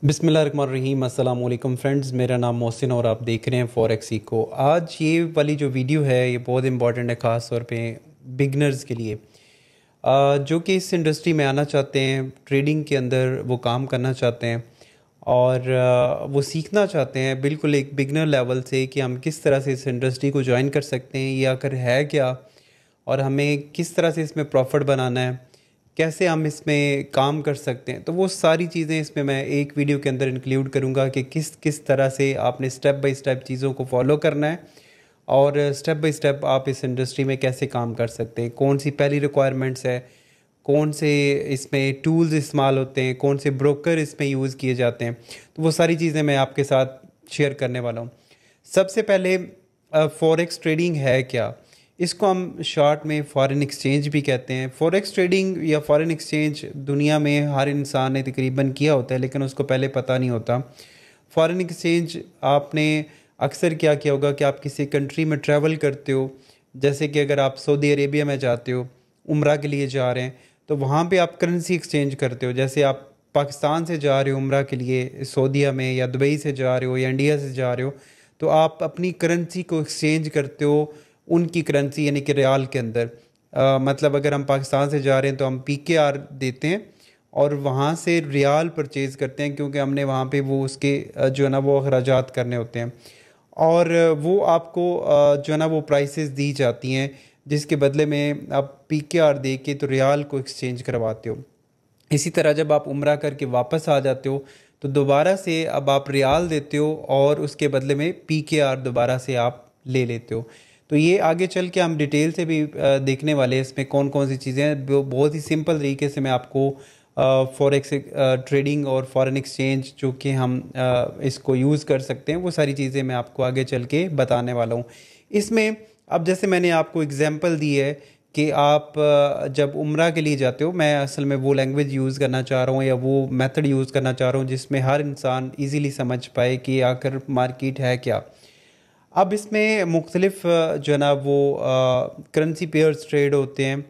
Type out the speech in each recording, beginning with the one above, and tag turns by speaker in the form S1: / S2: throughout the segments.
S1: बिस्मिल्लाहिर्रहमानिर्रहीम। अस्सलाम वालेकुम फ्रेंड्स, मेरा नाम मोहसिन और आप देख रहे हैं फॉरेक्स इको। आज ये वाली जो वीडियो है ये बहुत इंपॉर्टेंट है, ख़ास तौर पे बिगनर्स के लिए जो कि इस इंडस्ट्री में आना चाहते हैं, ट्रेडिंग के अंदर वो काम करना चाहते हैं और वो सीखना चाहते हैं बिल्कुल एक बिगनर लेवल से कि हम किस तरह से इस इंडस्ट्री को ज्वाइन कर सकते हैं, ये आकर है क्या और हमें किस तरह से इसमें प्रॉफिट बनाना है, कैसे हम इसमें काम कर सकते हैं। तो वो सारी चीज़ें इसमें मैं एक वीडियो के अंदर इंक्लूड करूँगा कि किस किस तरह से आपने स्टेप बाय स्टेप चीज़ों को फॉलो करना है और स्टेप बाय स्टेप आप इस इंडस्ट्री में कैसे काम कर सकते हैं, कौन सी पहली रिक्वायरमेंट्स है, कौन से इसमें टूल्स इस्तेमाल होते हैं, कौन से ब्रोकर इसमें यूज़ किए जाते हैं। तो वो सारी चीज़ें मैं आपके साथ शेयर करने वाला हूँ। सबसे पहले फॉरेक्स ट्रेडिंग है क्या, इसको हम शॉर्ट में फॉरेन एक्सचेंज भी कहते हैं। फॉरेक्स ट्रेडिंग या फॉरेन एक्सचेंज दुनिया में हर इंसान ने तकरीबन किया होता है, लेकिन उसको पहले पता नहीं होता। फॉरेन एक्सचेंज आपने अक्सर क्या किया होगा कि आप किसी कंट्री में ट्रैवल करते हो, जैसे कि अगर आप सऊदी अरेबिया में जाते हो, उम्रा के लिए जा रहे हैं, तो वहाँ पे आप करेंसी एक्सचेंज करते हो। जैसे आप पाकिस्तान से जा रहे हो उम्रा के लिए सऊदीया में, या दुबई से जा रहे हो या इंडिया से जा रहे हो, तो आप अपनी करेंसी को एक्सचेंज करते हो उनकी करेंसी यानी कि रियाल के अंदर। मतलब अगर हम पाकिस्तान से जा रहे हैं तो हम PKR देते हैं और वहाँ से रियाल परचेज़ करते हैं, क्योंकि हमने वहाँ पे वो उसके जो है ना वो अखराजात करने होते हैं और वो आपको जो है ना वो प्राइसेस दी जाती हैं, जिसके बदले में आप PKR दे के तो रियाल को एक्सचेंज करवाते हो। इसी तरह जब आप उम्रा करके वापस आ जाते हो तो दोबारा से अब आप रियाल देते हो और उसके बदले में PKR दोबारा से आप ले लेते हो। तो ये आगे चल के हम डिटेल से भी देखने वाले हैं इसमें कौन कौन सी चीज़ें हैं। बहुत ही सिंपल तरीके से मैं आपको फॉरेक्स ट्रेडिंग और फॉरेन एक्सचेंज जो कि हम इसको यूज़ कर सकते हैं, वो सारी चीज़ें मैं आपको आगे चल के बताने वाला हूँ। इसमें अब जैसे मैंने आपको एग्जांपल दी है कि आप जब उम्रा के लिए जाते हो, मैं असल में वो लैंग्वेज यूज़ करना चाह रहा हूँ या वो मेथड यूज़ करना चाह रहा हूँ जिसमें हर इंसान ईज़िली समझ पाए कि आखिर मार्केट है क्या। अब इसमें मुख्तलिफ जो है ना वो करेंसी पेयर्स ट्रेड होते हैं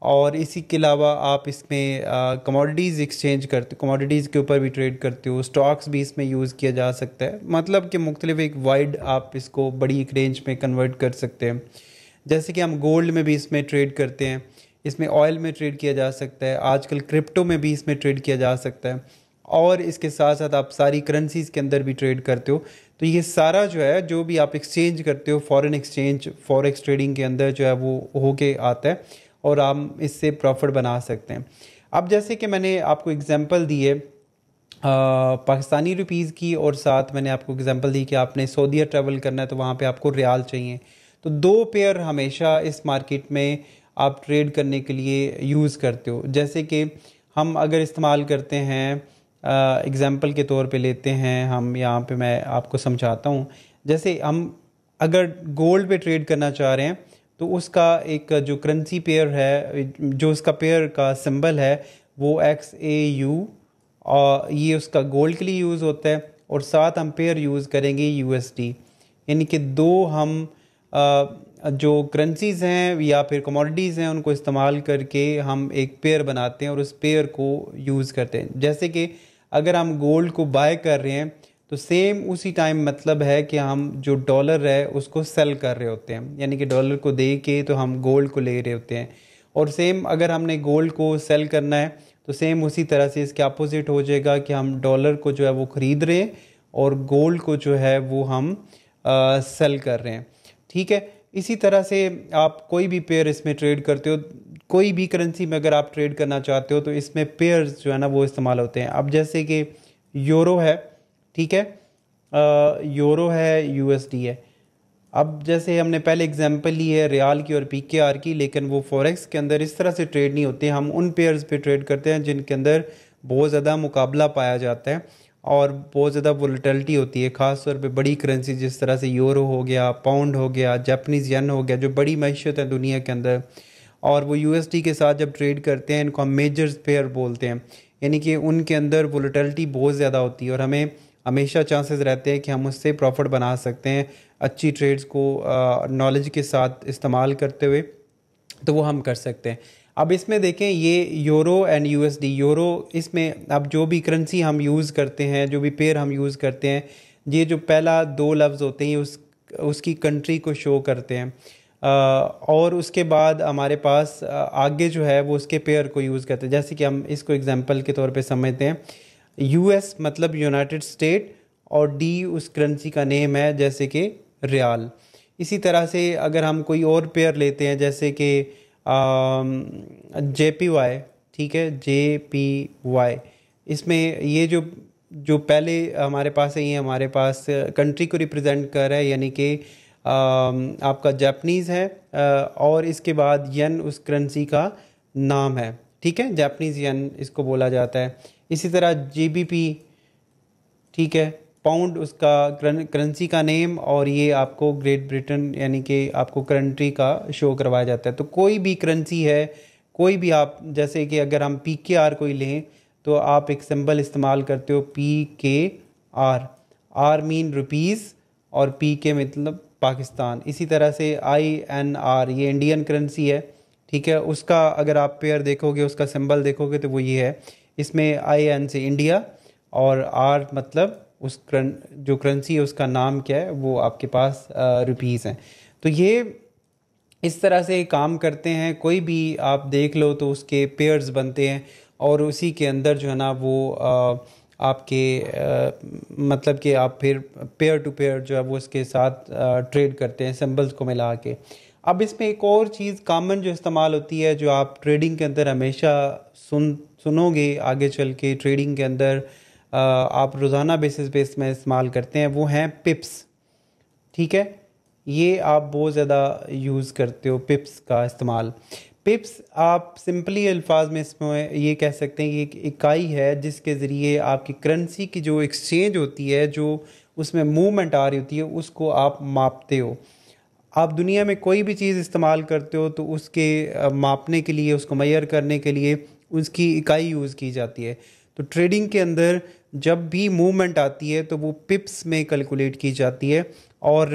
S1: और इसी के अलावा आप इसमें कमोडिटीज़ एक्सचेंज करते हो, कमोडिटीज़ के ऊपर भी ट्रेड करते हो, स्टॉक्स भी इसमें यूज़ किया जा सकता है। मतलब कि मुख्तलिफ एक वाइड आप इसको बड़ी एक रेंज में कन्वर्ट कर सकते हैं। जैसे कि हम गोल्ड में भी इसमें ट्रेड करते हैं, इसमें ऑयल में ट्रेड किया जा सकता है, आजकल क्रिप्टो में भी इसमें ट्रेड किया जा सकता है और इसके साथ साथ आप सारी करेंसीज़ के अंदर भी ट्रेड करते हो। तो ये सारा जो है जो भी आप एक्सचेंज करते हो फॉरेन एक्सचेंज फॉरेक्स ट्रेडिंग के अंदर जो है वो होके आता है और आप इससे प्रॉफिट बना सकते हैं। अब जैसे कि मैंने आपको एग्जांपल दी है पाकिस्तानी रुपीज़ की और साथ मैंने आपको एग्जांपल दी कि आपने सऊदीया ट्रैवल करना है तो वहाँ पे आपको रियाल चाहिए। तो दो पेयर हमेशा इस मार्केट में आप ट्रेड करने के लिए यूज़ करते हो। जैसे कि हम अगर इस्तेमाल करते हैं, एग्ज़ाम्पल के तौर पे लेते हैं हम, यहाँ पे मैं आपको समझाता हूँ। जैसे हम अगर गोल्ड पे ट्रेड करना चाह रहे हैं तो उसका एक जो करेंसी पेयर है, जो उसका पेयर का सिंबल है वो XAU, और ये उसका गोल्ड के लिए यूज़ होता है और साथ हम पेयर यूज़ करेंगे USD। यानी कि दो हम जो करेंसीज़ हैं या फिर कमोडिटीज़ हैं उनको इस्तेमाल करके हम एक पेयर बनाते हैं और उस पेयर को यूज़ करते हैं। जैसे कि अगर हम गोल्ड को बाय कर रहे हैं तो सेम उसी टाइम मतलब है कि हम जो डॉलर है उसको सेल कर रहे होते हैं, यानी कि डॉलर को दे के तो हम गोल्ड को ले रहे होते हैं। और सेम अगर हमने गोल्ड को सेल करना है तो सेम उसी तरह से इसके अपोजिट हो जाएगा कि हम डॉलर को जो है वो ख़रीद रहे हैं और गोल्ड को जो है वो हम सेल कर रहे हैं। ठीक है, इसी तरह से आप कोई भी पेयर इसमें ट्रेड करते हो, कोई भी करेंसी में अगर आप ट्रेड करना चाहते हो तो इसमें पेयर्स जो है ना वो इस्तेमाल होते हैं। अब जैसे कि यूरो है, ठीक है, यूरो है, USD है। अब जैसे हमने पहले एग्जांपल ली है रियाल की और PKR की, लेकिन वो फॉरेक्स के अंदर इस तरह से ट्रेड नहीं होते। हम उन पेयर्स पे ट्रेड करते हैं जिनके अंदर बहुत ज़्यादा मुकाबला पाया जाता है और बहुत ज़्यादा वोलेटिलिटी होती है, ख़ास तौर पे बड़ी करेंसी जिस तरह से यूरो हो गया, पाउंड हो गया, जापानीज़ येन हो गया, जो बड़ी मैशियत है दुनिया के अंदर। और वो USD के साथ जब ट्रेड करते हैं इनको हम मेजर्स पेयर बोलते हैं, यानी कि उनके अंदर वोलेटिलिटी बहुत ज़्यादा होती है और हमें हमेशा चांसेस रहते हैं कि हम उससे प्रॉफिट बना सकते हैं अच्छी ट्रेड्स को नॉलेज के साथ इस्तेमाल करते हुए, तो वो हम कर सकते हैं। अब इसमें देखें ये यूरो एंड यूएसडी, यूरो इसमें अब जो भी करेंसी हम यूज़ करते हैं, जो भी पेयर हम यूज़ करते हैं, ये जो पहला दो लफ्ज़ होते हैं उसकी कंट्री को शो करते हैं। और उसके बाद हमारे पास आगे जो है वो उसके पेयर को यूज़ करते हैं। जैसे कि हम इसको एग्जांपल के तौर पे समझते हैं, यूएस मतलब यूनाइटेड स्टेट, और डी उस करेंसी का नेम है जैसे कि रियाल। इसी तरह से अगर हम कोई और पेयर लेते हैं जैसे कि JPY, ठीक है, JPY, इसमें ये जो जो पहले हमारे पास है, ये हमारे पास कंट्री को रिप्रेजेंट कर रहा है, यानी कि आपका जापानीज़ है, और इसके बाद यन उस करेंसी का नाम है, ठीक है, जापानीज़ यन इसको बोला जाता है। इसी तरह GBP, ठीक है, पाउंड उसका करेंसी का नेम, और ये आपको ग्रेट ब्रिटेन यानी कि आपको कंट्री का शो करवाया जाता है। तो कोई भी करेंसी है, कोई भी आप, जैसे कि अगर हम PKR कोई लें तो आप एक सिंबल इस्तेमाल करते हो PKR, R मीन रुपीज़ और PK मतलब पाकिस्तान। इसी तरह से INR ये इंडियन करेंसी है, ठीक है, उसका अगर आप पेयर देखोगे, उसका सिंबल देखोगे तो वो ये है, इसमें IN से इंडिया और R मतलब उस जो करेंसी है उसका नाम क्या है, वो आपके पास रुपीज़ हैं। तो ये इस तरह से काम करते हैं। कोई भी आप देख लो तो उसके पेयर्स बनते हैं, और उसी के अंदर जो है ना वो आपके मतलब कि आप फिर पेयर टू पेयर जो है वो उसके साथ ट्रेड करते हैं सिंबल्स को मिला के। अब इसमें एक और चीज़ कॉमन जो इस्तेमाल होती है, जो आप ट्रेडिंग के अंदर हमेशा सुनोगे आगे चल के, ट्रेडिंग के अंदर आप रोज़ाना बेसिस पे इसमें इस्तेमाल करते हैं, वो हैं पिप्स, ठीक है, ये आप बहुत ज़्यादा यूज़ करते हो पिप्स का इस्तेमाल। पिप्स आप सिंपली अल्फाज में इसमें ये कह सकते हैं, ये एक इकाई है जिसके ज़रिए आपकी करेंसी की जो एक्सचेंज होती है, जो उसमें मूवमेंट आ रही होती है, उसको आप मापते हो। आप दुनिया में कोई भी चीज़ इस्तेमाल करते हो तो उसके मापने के लिए, उसको मेजर करने के लिए उसकी इकाई यूज़ की जाती है। तो ट्रेडिंग के अंदर जब भी मूवमेंट आती है तो वो पिप्स में कैलकुलेट की जाती है। और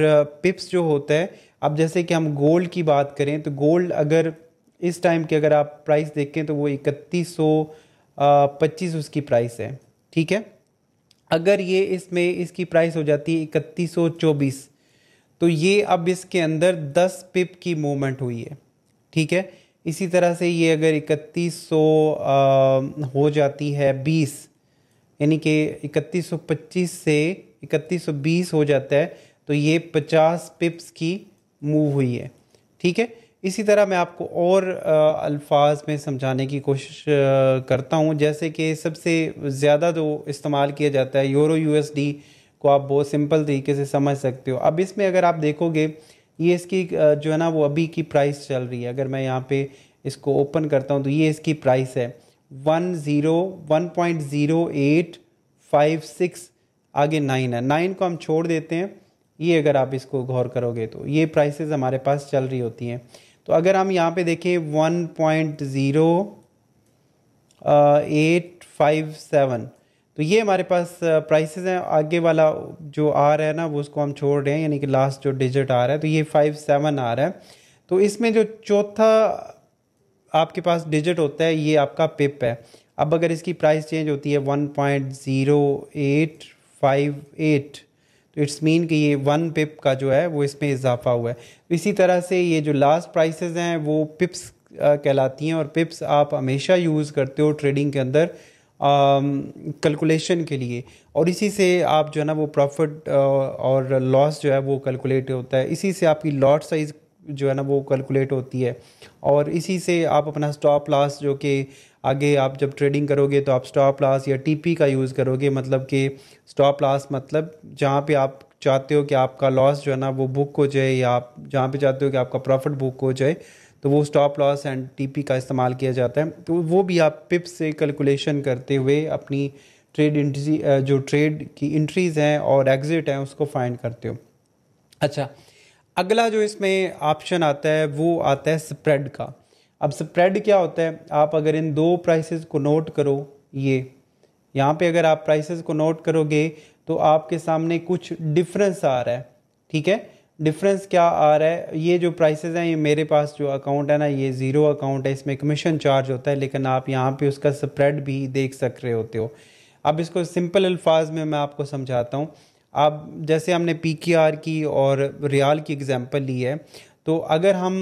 S1: पिप्स जो होता है, अब जैसे कि हम गोल्ड की बात करें तो गोल्ड अगर इस टाइम की अगर आप प्राइस देखें तो वो 3125 उसकी प्राइस है, ठीक है। अगर ये इसमें इसकी प्राइस हो जाती है 3124, तो ये अब इसके अंदर 10 पिप की मूवमेंट हुई है, ठीक है। इसी तरह से ये अगर 3100 हो जाती है 20, यानी कि 3125 से 3120 हो जाता है, तो ये 50 पिप्स की मूव हुई है, ठीक है। इसी तरह मैं आपको और अल्फाज में समझाने की कोशिश करता हूँ। जैसे कि सबसे ज़्यादा जो इस्तेमाल किया जाता है यूरो USD को आप बहुत सिंपल तरीके से समझ सकते हो। अब इसमें अगर आप देखोगे, ये इसकी जो है ना वो अभी की प्राइस चल रही है। अगर मैं यहाँ पे इसको ओपन करता हूँ तो ये इसकी प्राइस है 1.0856, आगे 9 है, 9 को हम छोड़ देते हैं। ये अगर आप इसको गौर करोगे तो ये प्राइसेस हमारे पास चल रही होती हैं। तो अगर हम यहाँ पे देखें 1.0857, तो ये हमारे पास प्राइसेस हैं। आगे वाला जो आ रहा है ना वो उसको हम छोड़ रहे हैं, यानी कि लास्ट जो डिजिट आ रहा है तो ये 57 आ रहा है। तो इसमें जो चौथा आपके पास डिजिट होता है ये आपका पिप है। अब अगर इसकी प्राइस चेंज होती है 1.0858, तो इट्स मीन कि ये 1 पिप का जो है वो इसमें इजाफा हुआ है। तो इसी तरह से ये जो लास्ट प्राइसेस हैं वो पिप्स कहलाती हैं, और पिप्स आप हमेशा यूज़ करते हो ट्रेडिंग के अंदर कैलकुलेशन के लिए, और इसी से आप जो है ना वो प्रॉफिट और लॉस जो है वो कैलकुलेट होता है। इसी से आपकी लॉट साइज़ जो है ना वो कैलकुलेट होती है, और इसी से आप अपना स्टॉप लॉस, जो कि आगे आप जब ट्रेडिंग करोगे तो आप स्टॉप लॉस या TP का यूज़ करोगे। मतलब कि स्टॉप लॉस मतलब जहाँ पे आप चाहते हो कि आपका लॉस जो है ना वो बुक हो जाए, या आप जहाँ पे चाहते हो कि आपका प्रॉफिट बुक हो जाए, तो वो स्टॉप लॉस एंड TP का इस्तेमाल किया जाता है। तो वो भी आप पिप से कैलकुलेशन करते हुए अपनी ट्रेड एंट्री, जो ट्रेड की एंट्रीज़ हैं और एग्ज़िट हैं, उसको फाइंड करते हो। अच्छा, अगला जो इसमें ऑप्शन आता है वो आता है स्प्रेड का। अब स्प्रेड क्या होता है, आप अगर इन दो प्राइसेस को नोट करो, ये यहाँ पे अगर आप प्राइसेस को नोट करोगे तो आपके सामने कुछ डिफरेंस आ रहा है, ठीक है। डिफरेंस क्या आ रहा है, ये जो प्राइसेस हैं, ये मेरे पास जो अकाउंट है ना, ये ज़ीरो अकाउंट है, इसमें कमीशन चार्ज होता है, लेकिन आप यहाँ पे उसका स्प्रेड भी देख सक रहे होते हो। अब इसको सिंपल अल्फाज में मैं आपको समझाता हूँ। अब जैसे हमने PKR की और रियाल की एग्जांपल ली है, तो अगर हम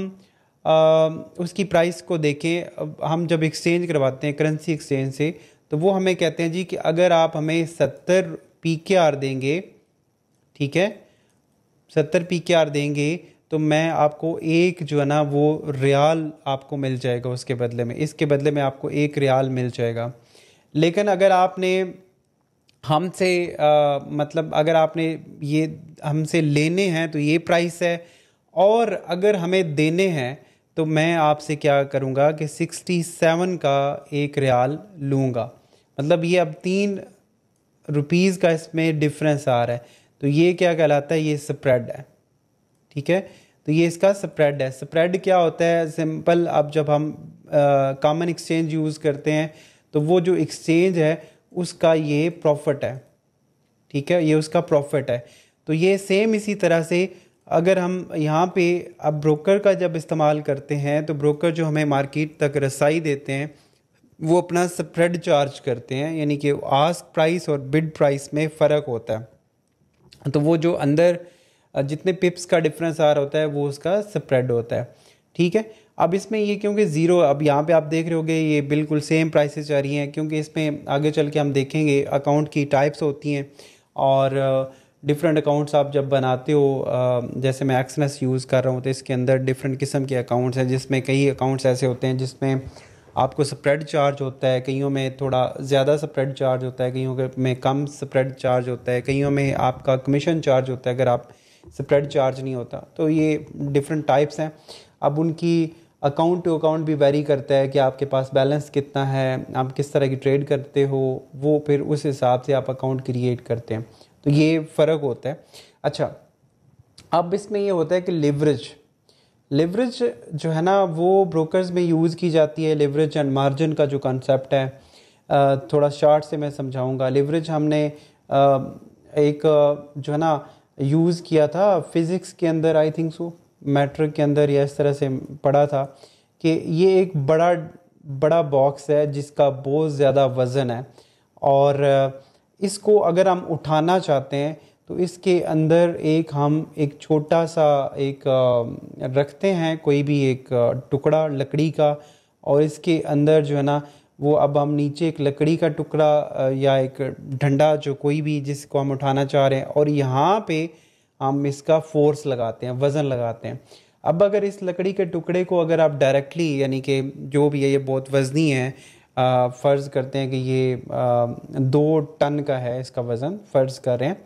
S1: उसकी प्राइस को देखें, हम जब एक्सचेंज करवाते हैं करेंसी एक्सचेंज से, तो वो हमें कहते हैं जी कि अगर आप हमें 70 PKR देंगे, ठीक है, 70 PKR देंगे, तो मैं आपको एक जो है ना वो रियाल आपको मिल जाएगा उसके बदले में, इसके बदले में आपको एक रियाल मिल जाएगा। लेकिन अगर आपने हमसे मतलब अगर आपने ये हमसे लेने हैं तो ये प्राइस है, और अगर हमें देने हैं तो मैं आपसे क्या करूँगा कि 67 का एक रियाल लूँगा। मतलब ये अब 3 रुपीज़ का इसमें डिफरेंस आ रहा है, तो ये क्या कहलाता है, ये स्प्रेड है, ठीक है। तो ये इसका स्प्रेड है। स्प्रेड क्या होता है, सिंपल, अब जब हम कॉमन एक्सचेंज यूज़ करते हैं तो वो जो एक्सचेंज है उसका ये प्रॉफिट है, ठीक है, ये उसका प्रॉफिट है। तो ये सेम इसी तरह से अगर हम यहाँ पे अब ब्रोकर का जब इस्तेमाल करते हैं, तो ब्रोकर जो हमें मार्केट तक रसाई देते हैं वो अपना स्प्रेड चार्ज करते हैं, यानी कि आस्क प्राइस और बिड प्राइस में फ़र्क होता है। तो वो जो अंदर जितने पिप्स का डिफरेंस आ रहा होता है वो उसका स्प्रेड होता है, ठीक है। अब इसमें ये क्योंकि ज़ीरो, अब यहाँ पे आप देख रहे होगे ये बिल्कुल सेम प्राइसेस आ रही हैं, क्योंकि इसमें आगे चल के हम देखेंगे अकाउंट की टाइप्स होती हैं, और डिफरेंट अकाउंट्स आप जब बनाते हो, जैसे मैं एक्सनेस यूज़ कर रहा हूँ, तो इसके अंदर डिफरेंट किस्म के अकाउंट्स हैं, जिसमें कई अकाउंट्स ऐसे होते हैं जिसमें आपको स्प्रेड चार्ज होता है, कईयों में थोड़ा ज़्यादा स्प्रेड चार्ज होता है, कईयों में कम स्प्रेड चार्ज होता है, कईयों में आपका कमीशन चार्ज होता है अगर आप स्प्रेड चार्ज नहीं होता। तो ये डिफरेंट टाइप्स हैं। अब उनकी अकाउंट टू अकाउंट भी वेरी करता है कि आपके पास बैलेंस कितना है, आप किस तरह की ट्रेड करते हो, वो फिर उस हिसाब से आप अकाउंट क्रिएट करते हैं, तो ये फ़र्क होता है। अच्छा, अब इसमें ये होता है कि लिवरेज जो है ना वो ब्रोकर्स में यूज़ की जाती है। लिवरेज एंड मार्जिन का जो कॉन्सेप्ट है, थोड़ा शार्ट से मैं समझाऊंगा। लिवरेज हमने एक जो है ना यूज़ किया था फिज़िक्स के अंदर, आई थिंक सो मैट्रिक के अंदर, या इस तरह से पढ़ा था कि ये एक बड़ा बॉक्स है जिसका बहुत ज़्यादा वज़न है, और इसको अगर हम उठाना चाहते हैं तो इसके अंदर हम एक छोटा सा एक रखते हैं, कोई भी एक टुकड़ा लकड़ी का, और इसके अंदर जो है ना वो अब हम नीचे एक लकड़ी का टुकड़ा या एक डंडा, जो कोई भी जिसको हम उठाना चाह रहे हैं, और यहाँ पे हम इसका फोर्स लगाते हैं, वज़न लगाते हैं। अब अगर इस लकड़ी के टुकड़े को अगर आप डायरेक्टली, यानी कि जो भी है ये बहुत वज़नी है, फ़र्ज़ करते हैं कि ये 2 टन का है इसका वज़न, फ़र्ज़ कर रहे हैं,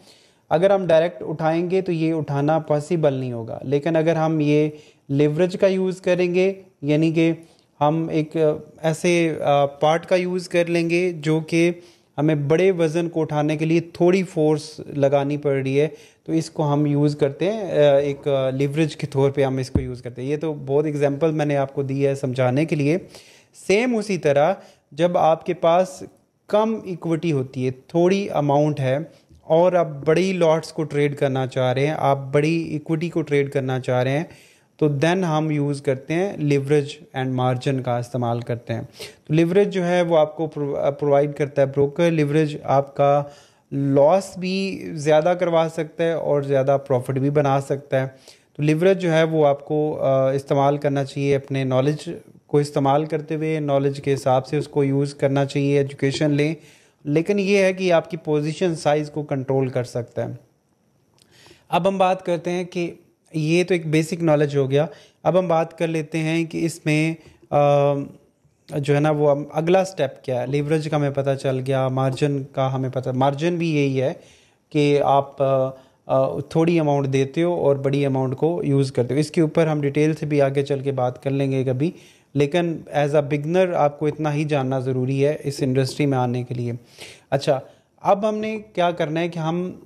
S1: अगर हम डायरेक्ट उठाएंगे तो ये उठाना पॉसिबल नहीं होगा। लेकिन अगर हम ये लिवरेज का यूज़ करेंगे, यानी कि हम एक ऐसे पार्ट का यूज़ कर लेंगे जो कि हमें बड़े वज़न को उठाने के लिए थोड़ी फोर्स लगानी पड़ रही है, तो इसको हम यूज़ करते हैं एक लिवरेज के तौर पे हम इसको यूज़ करते हैं। ये तो बहुत एग्जांपल मैंने आपको दी है समझाने के लिए। सेम उसी तरह जब आपके पास कम इक्विटी होती है, थोड़ी अमाउंट है, और आप बड़ी लॉट्स को ट्रेड करना चाह रहे हैं, आप बड़ी इक्विटी को ट्रेड करना चाह रहे हैं, तो देन हम यूज़ करते हैं लिवरेज एंड मार्जिन का इस्तेमाल करते हैं। तो लिवरेज जो है वो आपको प्रोवाइड करता है ब्रोकर। लिवरेज आपका लॉस भी ज़्यादा करवा सकता है और ज़्यादा प्रॉफिट भी बना सकता है। तो लिवरेज जो है वो आपको इस्तेमाल करना चाहिए, अपने नॉलेज को इस्तेमाल करते हुए नॉलेज के हिसाब से उसको यूज़ करना चाहिए, एजुकेशन लें, लेकिन ये है कि आपकी पोजीशन साइज़ को कंट्रोल कर सकता है। अब हम बात करते हैं कि ये तो एक बेसिक नॉलेज हो गया। अब हम बात कर लेते हैं कि इसमें जो है ना वो अगला स्टेप क्या है। लिवरेज का हमें पता चल गया, मार्जिन का हमें पता, मार्जिन भी यही है कि आप थोड़ी अमाउंट देते हो और बड़ी अमाउंट को यूज़ करते हो। इसके ऊपर हम डिटेल से भी आगे चल के बात कर लेंगे कभी, लेकिन एज अ बिगनर आपको इतना ही जानना ज़रूरी है इस इंडस्ट्री में आने के लिए। अच्छा, अब हमने क्या करना है कि हम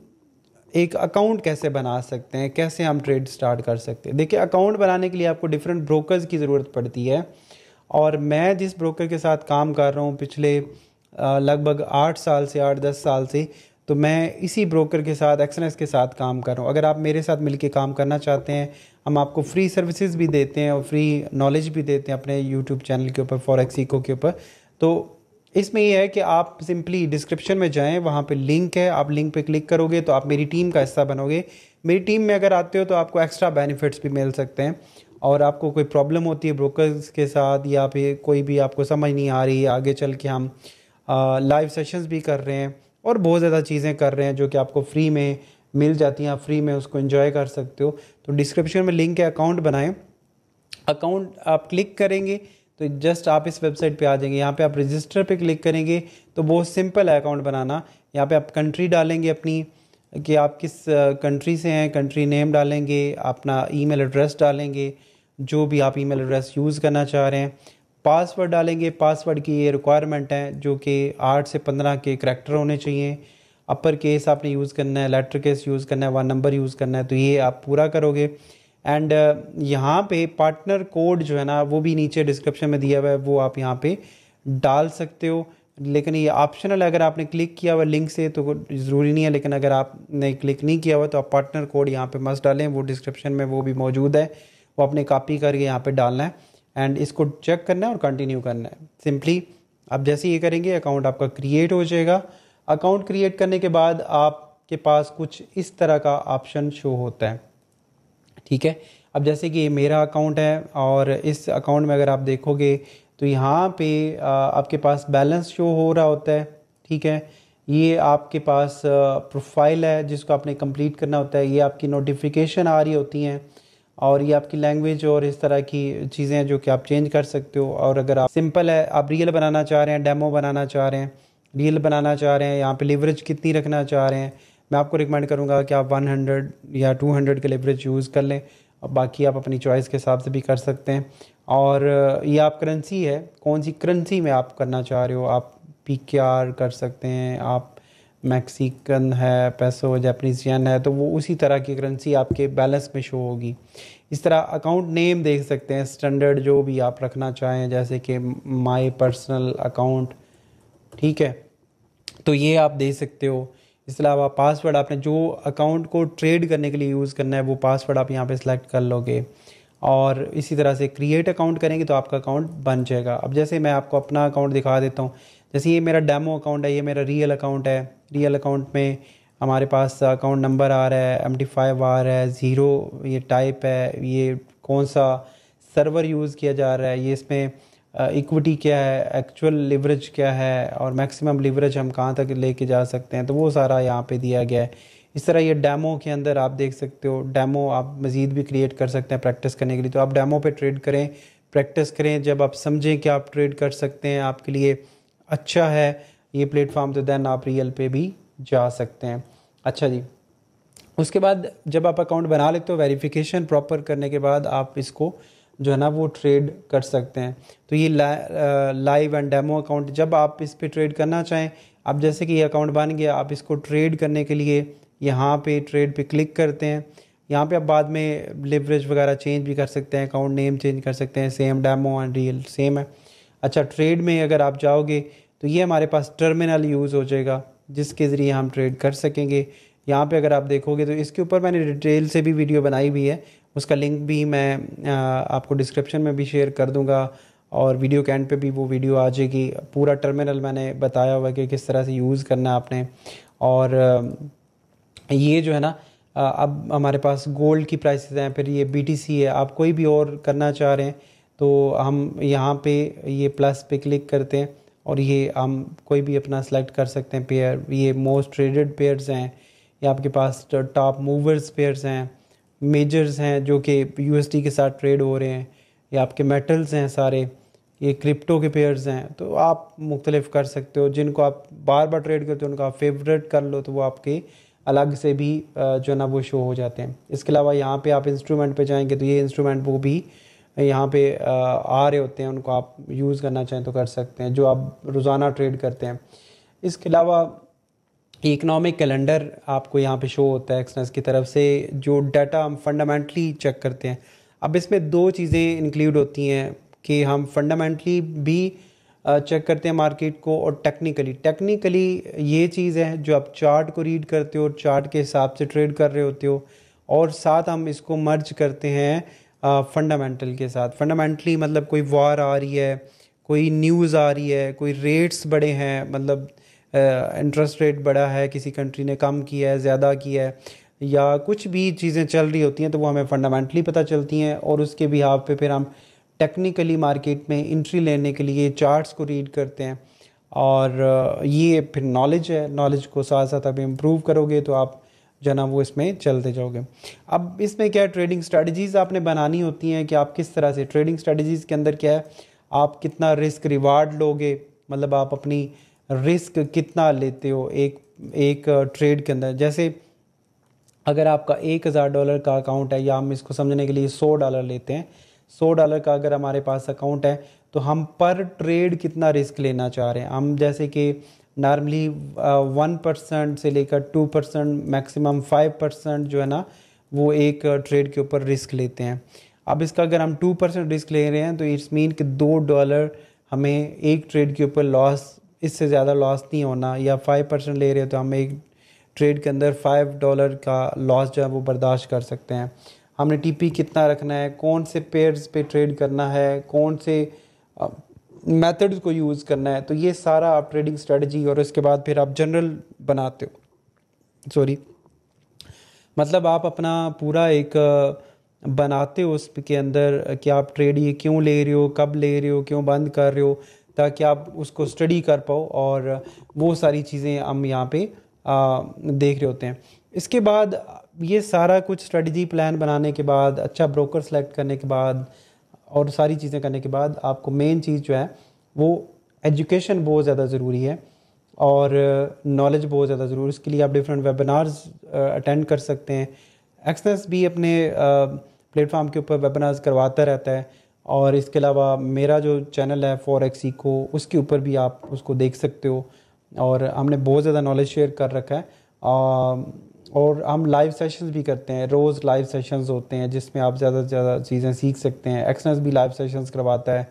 S1: एक अकाउंट कैसे बना सकते हैं, कैसे हम ट्रेड स्टार्ट कर सकते हैं। देखिए, अकाउंट बनाने के लिए आपको डिफरेंट ब्रोकर्स की ज़रूरत पड़ती है, और मैं जिस ब्रोकर के साथ काम कर रहा हूँ पिछले लगभग 8 साल से 8-10 साल से, तो मैं इसी ब्रोकर के साथ एक्सएनएस के साथ काम कर रहा हूँ। अगर आप मेरे साथ मिलके काम करना चाहते हैं, हम आपको फ्री सर्विसेज भी देते हैं और फ्री नॉलेज भी देते हैं अपने यूट्यूब चैनल के ऊपर फॉरेक्स इको के ऊपर। तो इसमें यह है कि आप सिंपली डिस्क्रिप्शन में जाएं, वहाँ पे लिंक है, आप लिंक पे क्लिक करोगे तो आप मेरी टीम का हिस्सा बनोगे। मेरी टीम में अगर आते हो तो आपको एक्स्ट्रा बेनिफिट्स भी मिल सकते हैं। और आपको कोई प्रॉब्लम होती है ब्रोकर्स के साथ या फिर कोई भी आपको समझ नहीं आ रही है, आगे चल के हम लाइव सेशंस भी कर रहे हैं और बहुत ज़्यादा चीज़ें कर रहे हैं जो कि आपको फ्री में मिल जाती हैं, आप फ्री में उसको एंजॉय कर सकते हो। तो डिस्क्रिप्शन में लिंक है, अकाउंट बनाएं। अकाउंट आप क्लिक करेंगे तो जस्ट आप इस वेबसाइट पे आ जाएंगे। यहाँ पे आप रजिस्टर पे क्लिक करेंगे तो बहुत सिंपल है अकाउंट बनाना। यहाँ पे आप कंट्री डालेंगे अपनी, कि आप किस कंट्री से हैं, कंट्री नेम डालेंगे, अपना ईमेल एड्रेस डालेंगे, जो भी आप ईमेल एड्रेस यूज़ करना चाह रहे हैं, पासवर्ड डालेंगे। पासवर्ड की ये रिक्वायरमेंट है जो कि 8 से 15 के करैक्टर होने चाहिए। अपर केस आपने यूज़ करना है, लेटर केस यूज़ करना है, 1 नंबर यूज़ करना है, तो ये आप पूरा करोगे। एंड यहाँ पे पार्टनर कोड जो है ना वो भी नीचे डिस्क्रिप्शन में दिया हुआ है, वो आप यहाँ पे डाल सकते हो, लेकिन ये ऑप्शनल है। अगर आपने क्लिक किया हुआ लिंक से तो ज़रूरी नहीं है, लेकिन अगर आपने क्लिक नहीं किया हुआ तो आप पार्टनर कोड यहाँ पे मस्ट डालें, वो डिस्क्रिप्शन में वो भी मौजूद है, वो अपने कॉपी करके यहाँ पे डालना है एंड इसको चेक करना है और कंटिन्यू करना है। सिंपली आप जैसे ये करेंगे अकाउंट आपका क्रिएट हो जाएगा। अकाउंट क्रिएट करने के बाद आपके पास कुछ इस तरह का ऑप्शन शो होता है, ठीक है। अब जैसे कि ये मेरा अकाउंट है और इस अकाउंट में अगर आप देखोगे तो यहाँ पे आपके पास बैलेंस शो हो रहा होता है, ठीक है। ये आपके पास प्रोफाइल है जिसको आपने कंप्लीट करना होता है। ये आपकी नोटिफिकेशन आ रही होती हैं और ये आपकी लैंग्वेज और इस तरह की चीज़ें जो कि आप चेंज कर सकते हो। और अगर आप सिंपल है, आप रियल बनाना चाह रहे हैं, डेमो बनाना चाह रहे हैं, रियल बनाना चाह रहे हैं, यहाँ पे लिवरेज कितनी रखना चाह रहे हैं, मैं आपको रिकमेंड करूँगा कि आप 100 या 200 का लिवरेज यूज़ कर लें। और बाकी आप अपनी चॉइस के हिसाब से भी कर सकते हैं। और ये आप करेंसी है, कौन सी करेंसी में आप करना चाह रहे हो, आप PKR कर सकते हैं, आप मैक्सिकन है, पैसो, जापानीज येन है, तो वो उसी तरह की करेंसी आपके बैलेंस में शो होगी। इस तरह अकाउंट नेम देख सकते हैं, स्टैंडर्ड जो भी आप रखना चाहें, जैसे कि माय पर्सनल अकाउंट, ठीक है, तो ये आप दे सकते हो। इसके अलावा पासवर्ड, आपने जो अकाउंट को ट्रेड करने के लिए यूज़ करना है वो पासवर्ड आप यहाँ पे सिलेक्ट कर लोगे और इसी तरह से क्रिएट अकाउंट करेंगे तो आपका अकाउंट बन जाएगा। अब जैसे मैं आपको अपना अकाउंट दिखा देता हूँ, जैसे ये मेरा डेमो अकाउंट है, ये मेरा रियल अकाउंट है। रियल अकाउंट में हमारे पास अकाउंट नंबर आ रहा है, MD5 आ रहा है, 0 ये टाइप है, ये कौन सा सर्वर यूज़ किया जा रहा है, ये इसमें इक्विटी क्या है, एक्चुअल लिवरेज क्या है और मैक्सिमम लिवरेज हम कहाँ तक लेके जा सकते हैं, तो वो सारा यहाँ पे दिया गया है। इस तरह ये डेमो के अंदर आप देख सकते हो। डेमो आप मज़ीद भी क्रिएट कर सकते हैं प्रैक्टिस करने के लिए, तो आप डेमो पे ट्रेड करें, प्रैक्टिस करें। जब आप समझें कि आप ट्रेड कर सकते हैं, आपके लिए अच्छा है ये प्लेटफॉर्म, तो देन आप रियल पे भी जा सकते हैं। अच्छा जी, उसके बाद जब आप अकाउंट बना लेते हो, वेरिफिकेशन प्रॉपर करने के बाद आप इसको जो है ना वो ट्रेड कर सकते हैं। तो ये लाइव एंड डेमो अकाउंट, जब आप इस पे ट्रेड करना चाहें, आप जैसे कि ये अकाउंट बन गया, आप इसको ट्रेड करने के लिए यहाँ पे ट्रेड पे क्लिक करते हैं। यहाँ पे आप बाद में लिवरेज वगैरह चेंज भी कर सकते हैं, अकाउंट नेम चेंज कर सकते हैं, same demo and real same है। अच्छा, ट्रेड में अगर आप जाओगे तो ये हमारे पास टर्मिनल यूज़ हो जाएगा जिसके ज़रिए हम ट्रेड कर सकेंगे। यहाँ पे अगर आप देखोगे तो इसके ऊपर मैंने डिटेल से भी वीडियो बनाई हुई है, उसका लिंक भी मैं आपको डिस्क्रिप्शन में भी शेयर कर दूँगा और वीडियो के एंड पे भी वो वीडियो आ जाएगी। पूरा टर्मिनल मैंने बताया हुआ है कि किस तरह से यूज़ करना है आपने। और ये जो है ना अब हमारे पास गोल्ड की प्राइसेस हैं, फिर ये BTC है। आप कोई भी और करना चाह रहे हैं तो हम यहाँ पे ये प्लस पे क्लिक करते हैं और ये हम कोई भी अपना सेलेक्ट कर सकते हैं पेयर। ये मोस्ट ट्रेडेड पेयर्स हैं, ये आपके पास टॉप मूवर्स पेयर्स हैं, मेजर्स हैं जो कि USD के साथ ट्रेड हो रहे हैं, ये आपके मेटल्स हैं सारे, ये क्रिप्टो के पेयर्स हैं। तो आप मुख्तलिफ कर सकते हो, जिनको आप बार बार ट्रेड करते हो उनको आप फेवरेट कर लो तो वो आपके अलग से भी जो ना वो शो हो जाते हैं। इसके अलावा यहाँ पे आप इंस्ट्रूमेंट पे जाएंगे तो ये इंस्ट्रूमेंट वो भी यहाँ पे आ रहे होते हैं, उनको आप यूज़ करना चाहें तो कर सकते हैं जो आप रोज़ाना ट्रेड करते हैं। इसके अलावा इकनॉमिक कैलेंडर आपको यहाँ पे शो होता है एक्सएनएस की तरफ से, जो डाटा हम फंडामेंटली चेक करते हैं। अब इसमें 2 चीज़ें इंक्लूड होती हैं कि हम फंडामेंटली भी चेक करते हैं मार्केट को, और टेक्निकली ये चीज़ है जो आप चार्ट को रीड करते हो और चार्ट के हिसाब से ट्रेड कर रहे होते हो, और साथ हम इसको मर्ज करते हैं फंडामेंटल के साथ। फंडामेंटली मतलब कोई वार आ रही है, कोई न्यूज़ आ रही है, कोई रेट्स बढ़े हैं, मतलब इंटरेस्ट रेट बढ़ा है, किसी कंट्री ने कम किया है, ज़्यादा किया है, या कुछ भी चीज़ें चल रही होती हैं तो वो हमें फंडामेंटली पता चलती हैं, और उसके बिहाफ पे फिर हम टेक्निकली मार्केट में एंट्री लेने के लिए चार्ट्स को रीड करते हैं। और ये फिर नॉलेज है, नॉलेज को साथ साथ आप इम्प्रूव करोगे तो आप जो ना वो इसमें चलते जाओगे। अब इसमें क्या है, ट्रेडिंग स्ट्रेटजीज़ आपने बनानी होती हैं कि आप किस तरह से, ट्रेडिंग स्ट्रेटजीज़ के अंदर क्या है, आप कितना रिस्क रिवार्ड लोगे, मतलब आप अपनी रिस्क कितना लेते हो एक ट्रेड के अंदर। जैसे अगर आपका $1000 का अकाउंट है, या हम इसको समझने के लिए $100 लेते हैं, $100 का अगर हमारे पास अकाउंट है तो हम पर ट्रेड कितना रिस्क लेना चाह रहे हैं। हम जैसे कि नॉर्मली 1% से लेकर 2%, मैक्सिमम 5% जो है ना वो एक ट्रेड के ऊपर रिस्क लेते हैं। अब इसका अगर हम 2% रिस्क ले रहे हैं तो इट्स मीन कि $2 हमें एक ट्रेड के ऊपर लॉस, इससे ज़्यादा लॉस नहीं होना। या 5% ले रहे हो तो हम एक ट्रेड के अंदर $5 का लॉस जो है वो बर्दाश्त कर सकते हैं। हमने टीपी कितना रखना है, कौन से पेयर्स पे ट्रेड करना है, कौन से मेथड्स को यूज़ करना है, तो ये सारा आप ट्रेडिंग स्ट्रेटजी, और इसके बाद फिर आप जनरल बनाते हो, मतलब आप अपना पूरा एक बनाते हो उसके अंदर कि आप ट्रेड ये क्यों ले रहे हो, कब ले रहे हो, क्यों बंद कर रहे हो, ताकि आप उसको स्टडी कर पाओ। और वो सारी चीज़ें हम यहाँ पे देख रहे होते हैं। इसके बाद ये सारा कुछ स्ट्रेटजी प्लान बनाने के बाद, अच्छा ब्रोकर सेलेक्ट करने के बाद और सारी चीज़ें करने के बाद, आपको मेन चीज़ जो है वो एजुकेशन बहुत ज़्यादा ज़रूरी है और नॉलेज बहुत ज़्यादा ज़रूरी है। इसके लिए आप डिफरेंट वेबिनार्स अटेंड कर सकते हैं। एक्सेस भी अपने प्लेटफॉर्म के ऊपर वेबिनार्स करवाता रहता है, और इसके अलावा मेरा जो चैनल है फॉरेक्स इको, उसके ऊपर भी आप उसको देख सकते हो, और हमने बहुत ज़्यादा नॉलेज शेयर कर रखा है। और हम लाइव सेशंस भी करते हैं, रोज़ लाइव सेशंस होते हैं जिसमें आप ज़्यादा से ज़्यादा चीज़ें सीख सकते हैं। एक्सनेस भी लाइव सेशंस करवाता है,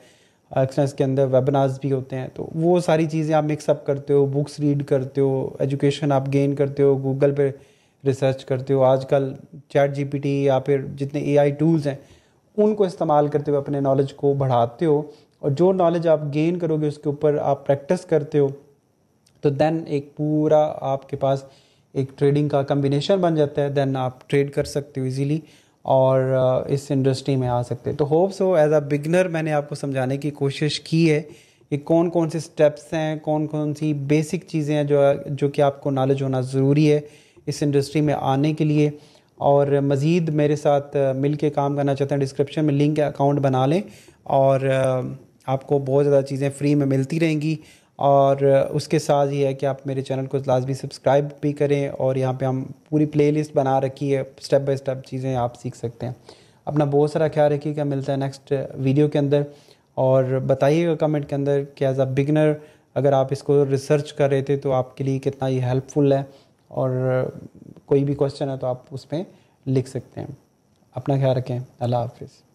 S1: एक्सनेस के अंदर वेबिनार्स भी होते हैं। तो वो सारी चीज़ें आप मिक्सअप करते हो, बुक्स रीड करते हो, एजुकेशन आप गेन करते हो, गूगल पे रिसर्च करते हो। आजकल चैट जीपीटी या फिर जितने एआई टूल्स हैं उनको इस्तेमाल करते हुए अपने नॉलेज को बढ़ाते हो, और जो नॉलेज आप गेन करोगे उसके ऊपर आप प्रैक्टिस करते हो, तो देन एक पूरा आपके पास एक ट्रेडिंग का कम्बिनेशन बन जाता है। देन आप ट्रेड कर सकते हो इजीली और इस इंडस्ट्री में आ सकते हैं। तो hope so as a beginner मैंने आपको समझाने की कोशिश की है कि कौन कौन से स्टेप्स हैं, कौन कौन सी बेसिक चीज़ें हैं जो कि आपको नॉलेज होना ज़रूरी है इस इंडस्ट्री में आने के लिए। और मज़ीद मेरे साथ मिल के काम करना चाहते हैं, डिस्क्रिप्शन में लिंक है, अकाउंट बना लें, और आपको बहुत ज़्यादा चीज़ें फ्री में मिलती रहेंगी। और उसके साथ ही है कि आप मेरे चैनल को लाजमी सब्सक्राइब भी करें, और यहाँ पे हम पूरी प्लेलिस्ट बना रखी है, स्टेप बाय स्टेप चीज़ें आप सीख सकते हैं। अपना बहुत सारा ख्याल रखिएगा, मिलता है नेक्स्ट वीडियो के अंदर। और बताइएगा कमेंट के अंदर कि एज अ बिगनर अगर आप इसको रिसर्च कर रहे थे तो आपके लिए कितना ये हेल्पफुल है, और कोई भी क्वेश्चन है तो आप उसमें लिख सकते हैं। अपना ख्याल रखें। अल्लाह हाफिज़।